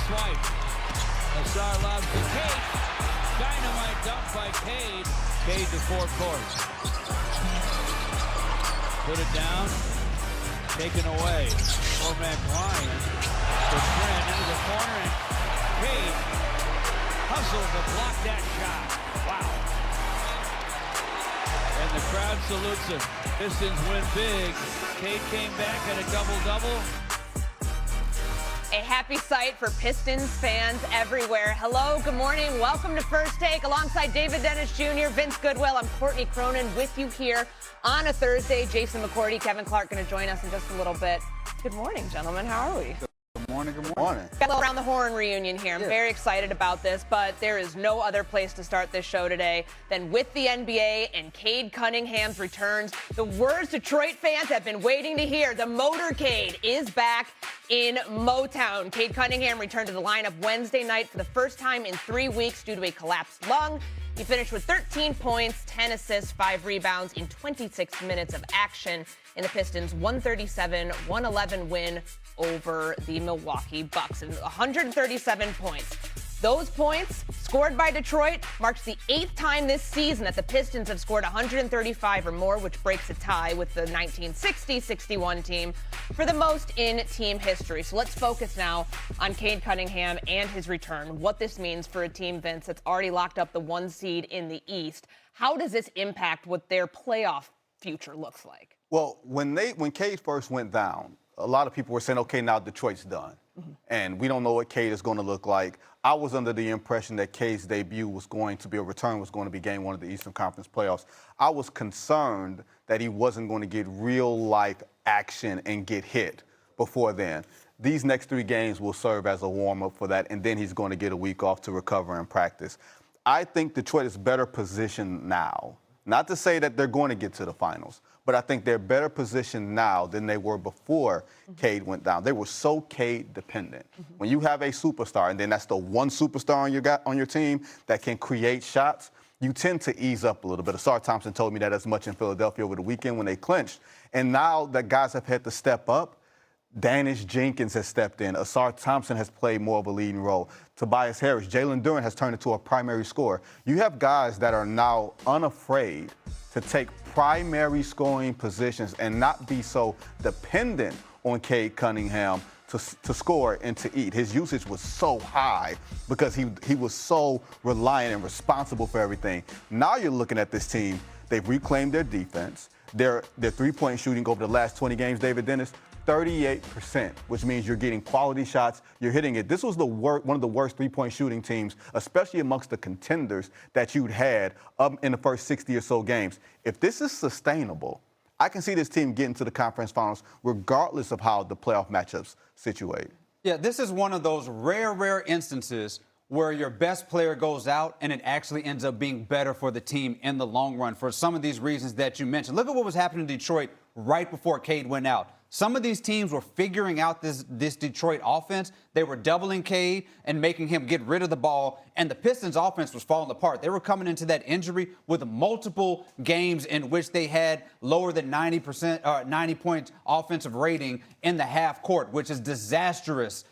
swipe. Asar lobs to Cade. Dynamite dunk by Cade. Cade to forecourt. Put it down. Taken away. Cormac Ryan. The trend into the corner. And Cade hustles to block that shot. Wow. And the crowd salutes him. Pistons win big. Cade came back at a double-double. A happy sight for Pistons fans everywhere. Hello, good morning. Welcome to First Take alongside David Dennis Jr., Vince Goodwill. I'm Courtney Cronin with you here on a Thursday. Jason McCourty, Kevin Clark going to join us in just a little bit. Good morning, gentlemen. How are we? Good morning. Good morning. Got a little Around the Horn reunion here. I'm very excited about this, but there is no other place to start this show today than with the NBA and Cade Cunningham's returns. The words Detroit fans have been waiting to hear. The motorcade is back in Motown. Cade Cunningham returned to the lineup Wednesday night for the first time in 3 weeks due to a collapsed lung. He finished with 13 points, 10 assists, 5 rebounds in 26 minutes of action in the Pistons' 137-111 win over the Milwaukee Bucks, and 137 points. Those points scored by Detroit marks the 8th time this season that the Pistons have scored 135 or more, which breaks a tie with the 1960-61 team for the most in team history. So let's focus now on Cade Cunningham and his return, what this means for a team, Vince, that's already locked up the 1 seed in the East. How does this impact what their playoff future looks like? Well, when Cade first went down, a lot of people were saying, okay, now Detroit's done. And we don't know what Cade is going to look like. I was under the impression that Cade's debut was going to be a return, was going to be game 1 of the Eastern Conference playoffs. I was concerned that he wasn't going to get real-life action and get hit before then. These next 3 games will serve as a warm-up for that, and then he's going to get a week off to recover and practice. I think Detroit is better positioned now. Not to say that they're going to get to the finals, but I think they're better positioned now than they were before Cade went down. They were so Cade dependent. When you have a superstar, and then that's the one superstar on your team that can create shots, you tend to ease up a little bit. Asar Thompson told me that as much in Philadelphia over the weekend when they clinched. And now that guys have had to step up, Danish Jenkins has stepped in. Asar Thompson has played more of a leading role. Tobias Harris, Jalen Duren has turned into a primary scorer. You have guys that are now unafraid to take primary scoring positions and not be so dependent on Cade Cunningham to score and to eat. His usage was so high because he was so reliant and responsible for everything. Now you're looking at this team. They've reclaimed their defense. Their three-point shooting over the last 20 games, David Dennis, 38%, which means you're getting quality shots, you're hitting it. This was one of the worst three-point shooting teams, especially amongst the contenders that you'd had in the first 60 or so games. If this is sustainable, I can see this team getting to the conference finals regardless of how the playoff matchups situate. Yeah, this is one of those rare instances where your best player goes out and it actually ends up being better for the team in the long run for some of these reasons that you mentioned. Look at what was happening in Detroit right before Cade went out. Some of these teams were figuring out this Detroit offense. They were doubling Cade and making him get rid of the ball, and the Pistons offense was falling apart. They were coming into that injury with multiple games in which they had lower than 90 points offensive rating in the half court, which is disastrous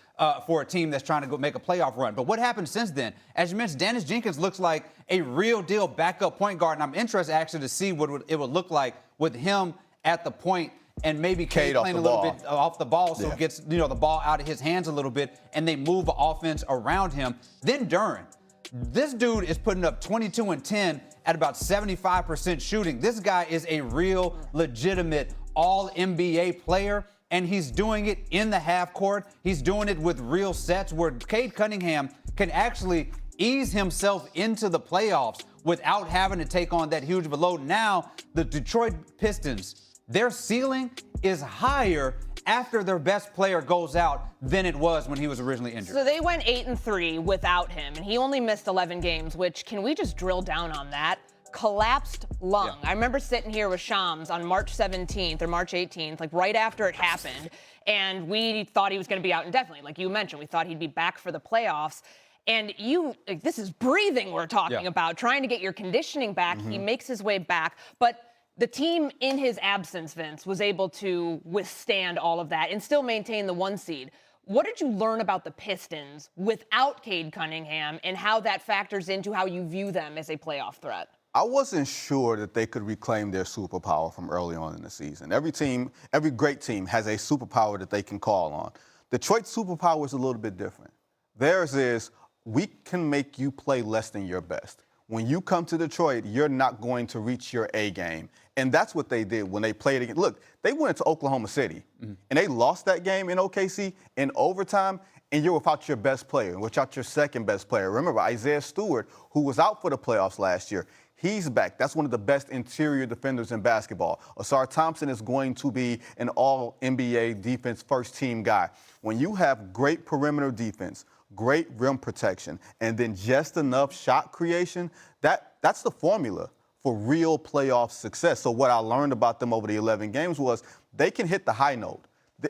for a team that's trying to go make a playoff run. But what happened since then? As you mentioned, Danish Jenkins looks like a real deal backup point guard, and I'm interested actually to see what it would look like with him at the point and maybe Cade playing a little bit off the ball so it gets the ball out of his hands a little bit and they move the offense around him. Then Duren. This dude is putting up 22 and 10 at about 75% shooting. This guy is a real legitimate all-NBA player, and he's doing it in the half court. He's doing it with real sets where Cade Cunningham can actually ease himself into the playoffs without having to take on that huge of a load. Now, the Detroit Pistons, their ceiling is higher after their best player goes out than it was when he was originally injured. So they went 8-3 without him, and he only missed 11 games, which, can we just drill down on that? Collapsed lung. I remember sitting here with Shams on March 17th or March 18th, like right after it happened, and we thought he was going to be out indefinitely. Like you mentioned, we thought he'd be back for the playoffs. And this is breathing we're talking about, trying to get your conditioning back. He makes his way back, but the team in his absence, Vince, was able to withstand all of that and still maintain the 1 seed. What did you learn about the Pistons without Cade Cunningham and how that factors into how you view them as a playoff threat? I wasn't sure that they could reclaim their superpower from early on in the season. Every great team has a superpower that they can call on. Detroit's superpower is a little bit different. Theirs is, we can make you play less than your best. When you come to Detroit, you're not going to reach your A game. And that's what they did when they played again. Look, they went to Oklahoma City, and they lost that game in OKC in overtime, and you're without your best player, without your second best player. Remember, Isaiah Stewart, who was out for the playoffs last year, he's back. That's one of the best interior defenders in basketball. Asar Thompson is going to be an all-NBA defense first-team guy. When you have great perimeter defense, great rim protection, and then just enough shot creation, that's the formula for real playoff success. So what I learned about them over the 11 games was they can hit the high note,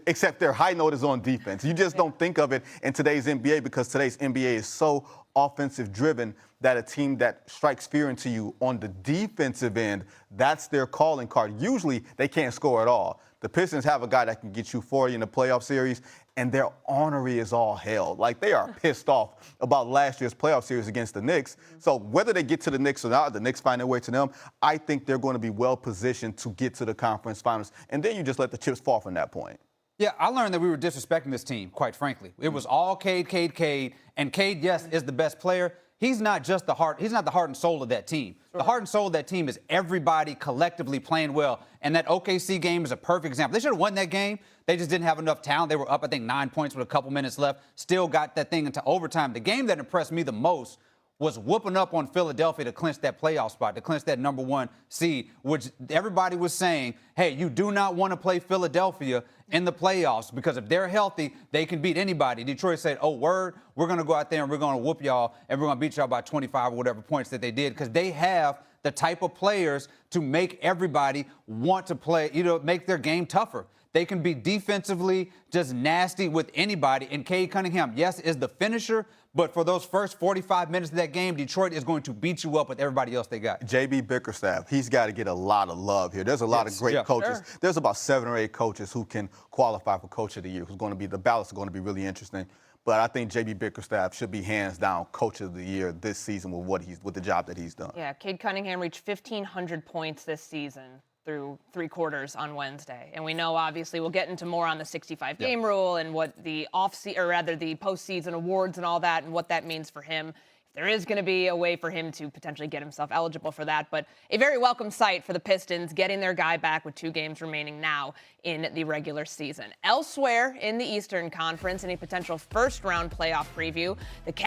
except their high note is on defense. You just don't think of it in today's NBA because today's NBA is so offensive driven that a team that strikes fear into you on the defensive end, that's their calling card. Usually they can't score at all. The Pistons have a guy that can get you 40 in the playoff series, and their ornery is all hell. Like, they are pissed off about last year's playoff series against the Knicks. So whether they get to the Knicks or not, the Knicks find their way to them, I think they're going to be well positioned to get to the conference finals. And then you just let the chips fall from that point. Yeah, I learned that we were disrespecting this team, quite frankly. It was all Cade. And Cade, yes, is the best player. He's not just the heart. He's not the heart and soul of that team. Sure. The heart and soul of that team is everybody collectively playing well. And that OKC game is a perfect example. They should have won that game. They just didn't have enough talent. They were up, I think, 9 points with a couple minutes left. Still got that thing into overtime. The game that impressed me the most was whooping up on Philadelphia to clinch that playoff spot, to clinch that #1 seed, which everybody was saying, hey, you do not want to play Philadelphia in the playoffs because if they're healthy, they can beat anybody. Detroit said, oh, word, we're going to go out there and we're going to whoop y'all and we're going to beat y'all by 25 or whatever points that they did because they have the type of players to make everybody want to play, make their game tougher. They can be defensively just nasty with anybody. And Cade Cunningham, yes, is the finisher, but for those first 45 minutes of that game, Detroit is going to beat you up with everybody else they got. J.B. Bickerstaff, he's got to get a lot of love here. There's a lot of great coaches. Sure. There's about 7 or 8 coaches who can qualify for Coach of the Year, the ballots are going to be really interesting. But I think J.B. Bickerstaff should be hands down Coach of the Year this season with the job that he's done. Yeah, Cade Cunningham reached 1,500 points this season through 3 quarters on Wednesday. And we know, obviously, we'll get into more on the 65-game rule and what the the postseason awards and all that and what that means for him. If there is going to be a way for him to potentially get himself eligible for that. But a very welcome sight for the Pistons, getting their guy back with 2 games remaining now in the regular season. Elsewhere in the Eastern Conference, in a potential first-round playoff preview, the